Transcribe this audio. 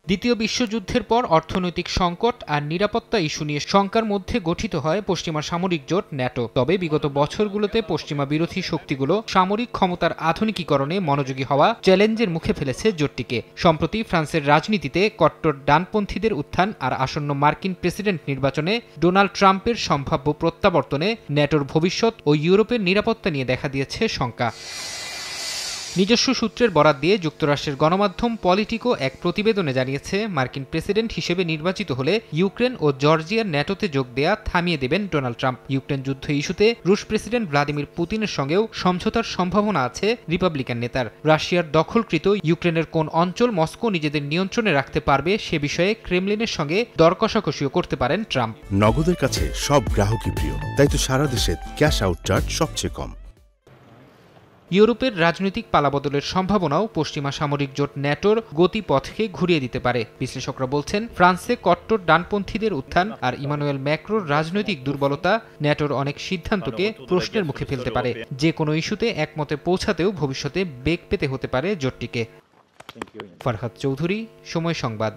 দ্বিতীয় বিশ্বযুদ্ধের পর অর্থনৈতিক সংকট আর নিরাপত্তা ইস্যু নিয়ে শঙ্কার মধ্যে গঠিত হয় পশ্চিমা সামরিক জোট ন্যাটো। তবে বিগত বছরগুলোতে পশ্চিমা বিরোধী শক্তিগুলো সামরিক ক্ষমতার আধুনিকীকরণে মনোযোগী হওয়া চ্যালেঞ্জের মুখে ফেলেছে জোটটিকে। সম্প্রতি ফ্রান্সের রাজনীতিতে কট্টর ডানপন্থীদের উত্থান আর আসন্ন মার্কিন প্রেসিডেন্ট নির্বাচনে ডোনাল্ড ট্রাম্পের সম্ভাব্য প্রত্যাবর্তনে ন্যাটোর ভবিষ্যৎ ও ইউরোপের নিরাপত্তা নিয়ে দেখা দিয়েছে শঙ্কা। নিজস্ব সূত্রের বরাত দিয়ে যুক্তরাষ্ট্রের গণমাধ্যম পলিটিকো এক প্রতিবেদনে জানিয়েছে, মার্কিন প্রেসিডেন্ট হিসেবে নির্বাচিত হলে ইউক্রেন ও জর্জিয়ার ন্যাটোতে যোগ দেয়া থামিয়ে দেবেন ডোনাল্ড ট্রাম্প। ইউক্রেন যুদ্ধ ইস্যুতে রুশ প্রেসিডেন্ট ভ্লাদিমির পুতিনের সঙ্গেও সমঝোতার সম্ভাবনা আছে রিপাবলিকান নেতার। রাশিয়ার দখলকৃত ইউক্রেনের কোন অঞ্চল মস্কো নিজেদের নিয়ন্ত্রণে রাখতে পারবে সে বিষয়ে ক্রেমলিনের সঙ্গে দর কষাকষিও করতে পারেন ট্রাম্প। নগদের কাছে সব গ্রাহকই প্রিয়, তাই তো সারা দেশে ক্যাশ আউট চার্জ সবচেয়ে কম। ইউরোপের রাজনৈতিক পালাবদলের সম্ভাবনাও পশ্চিমা সামরিক জোট ন্যাটোর গতিপথকে ঘুরিয়ে দিতে পারে। বিশ্লেষকরা বলছেন, ফ্রান্সে কট্টর ডানপন্থীদের উত্থান আর ইমানুয়েল ম্যাক্রোর রাজনৈতিক দুর্বলতা ন্যাটোর অনেক সিদ্ধান্তকে প্রশ্নের মুখে ফেলতে পারে। যে কোনো ইস্যুতে একমতে পৌঁছাতেও ভবিষ্যতে বেগ পেতে হতে পারে জোটটিকে। ফারহাদ চৌধুরী, সময় সংবাদ।